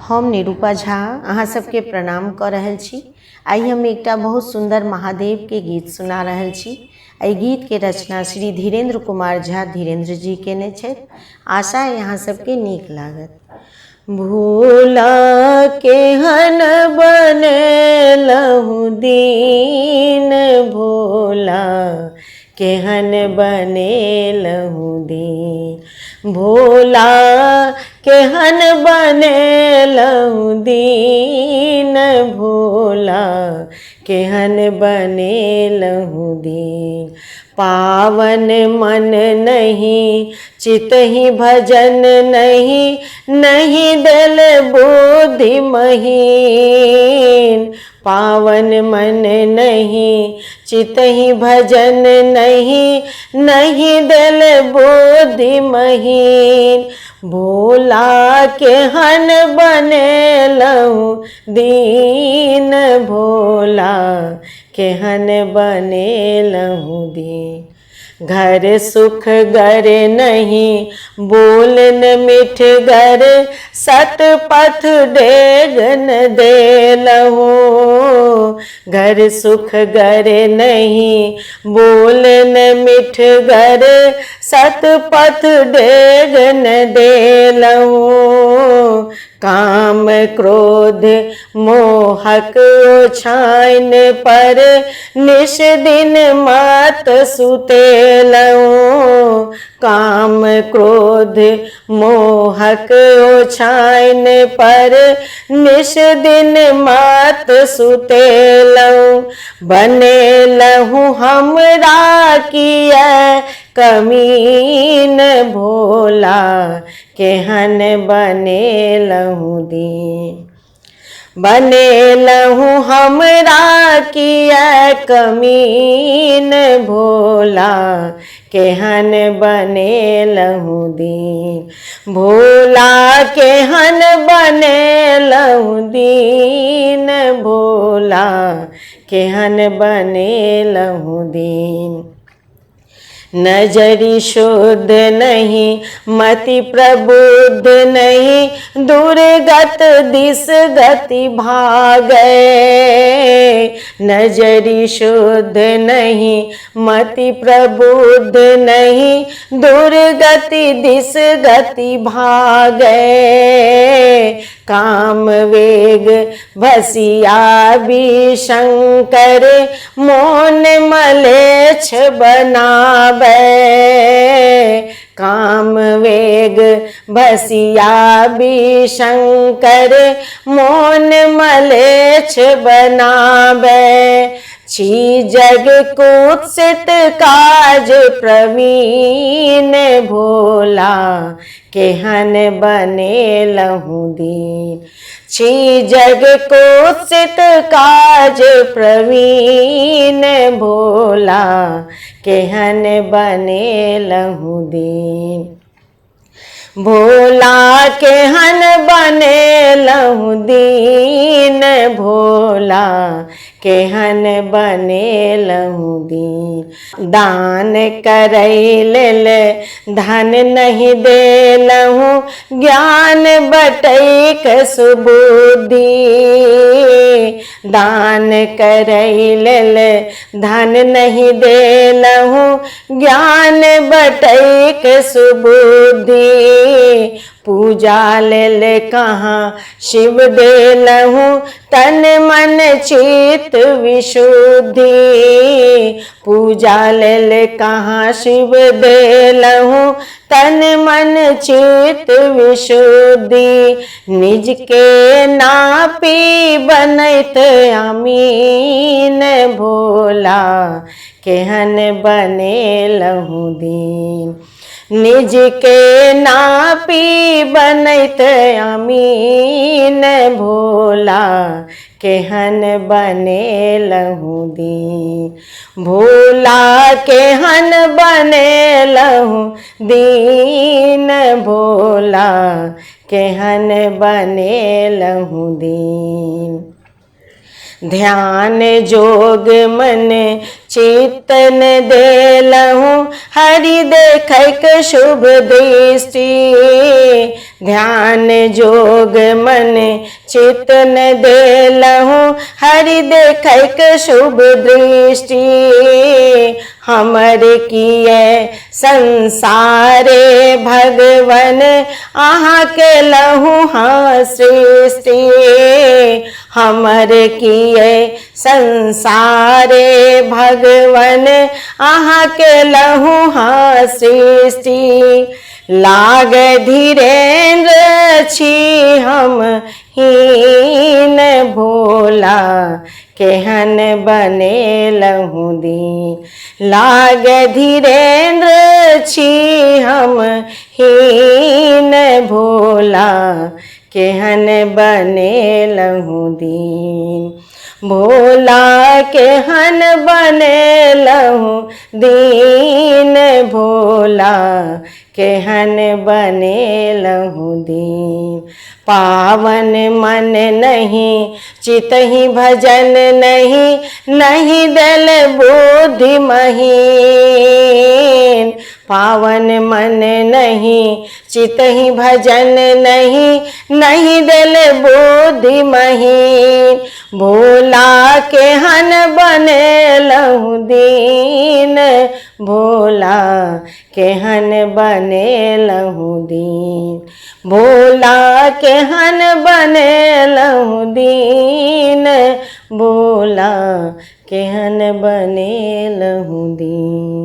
हम निरूपा झा अहाँ सबके प्रणाम कर रहल छी। आई हम एकटा बहुत सुंदर महादेव के गीत सुना रहल छी। एहि गीत के रचना श्री धीरेन्द्र कुमार झा धीरेन्द्र जी केने छथि। आशा है यहाँ सबके नीक लागत। भोला केहन बनेलहु दीन, भोला केहन बनेलहु दीन, भोला केहन बनेलहु दीन, भोला केहन बनेलहु दीन। पावन मन नहीं चितहि भजन नहीं, नहीं दिल बुद्धि महीन। पावन मन नहीं चितहि भजन नहीं, नहीं दिल बुद्धि महीन। भोला केहन बनेलहु दीन, भोला केहन बनेलहु दीन। घर सुख गर नहीं बोलन मिठ गर, सत पथ डेग न देलहु। घर सुख गर नहीं बोलन मिठ गर, सत पथ डेग न देलहु। काम क्रोध मोहक ओछाइन पर, निश दिन मत सुतेलहु। काम क्रोध मोहक ओछाइन पर, निश दिन मत सुतेलहु। बनेलहु हमरा किया कमीन, भोला केहन बनेलहु दीन। बनेलहु हमरा किया कमीन, भोला केहन बनेलहु दीन। भोला केहन बनेलहु दीन, भोला केहन बनेलहु दीन। नजरि शुद्ध नहीं मति प्रबुद्ध नहीं, दुर्गत दिस गति भागै। नजरि शुद्ध नहीं मति प्रबुद्ध नहीं, दुर्गति दिस गति भागै। काम वेग भसिया विशंकर, मोन मलेच्छ बनाबै। काम वेग भसिया विशंकर, मोन मलेच्छ बनाबै। छी जग कुत्सित काज प्रवीण, भोला केहन बनेलहु दीन। छी जग कुत्सित काज प्रवीण, भोला केहन बनेलहु दीन। भोला केहन बनेलहु दीन, भोला केहन बनेलहु दीन। दान करई लेल धन नहीं देलहु, ज्ञान बटैक सुबुद्धि। दान करई लेल धन नहीं देलहु, ज्ञान बटैक सुबुद्धि। पूजा लेल कहाँ शिव देलहु, तन मन चित विशुद्धि। पूजा लेल कहाँ शिव देलहु, तन मन चित विशुद्धि। निज के नापी बनैत अमीन, भोला केहन बनेलहु दीन। निज के नापी बनैत अमीन, भोला केहन बनेलहु दीन। भोला केहन बनेलहु दीन, भोला केहन बनेलहु दीन। ध्यान जोग मन चेतन देलहु हरि देखैक शुभ दृष्टि। ध्यान जोग मन चेतन देलहु हरि देखैक शुभ दृष्टि। हमर किए संसारे भगवन अहाँ के लहु हाँ सृष्टि। हमर किए संसारे भगवन अहाँ के लहु हाँ सृष्टि। लाग धीरेन्द्र छी हम हीन भोला, केहन बनेलहु दीन। लाग धीरेन्द्र छी हम हीन भोला, केहन बनेलहु दीन। भोला केहन बनेलहु दीन, भोला केहन बनेलहु दीन। पावन मन नहीं चितहि भजन नहीं, नहीं दल बुद्धि महीन। पावन मन नहीं चितहि भजन नहीं, नहीं दल बुद्धि महीन। भोला केहन बनेलहु दीन, भोला केहन बनेलहु दीन। भोला केहन बनेलहु दीन, भोला केहन बनेलहु दीन।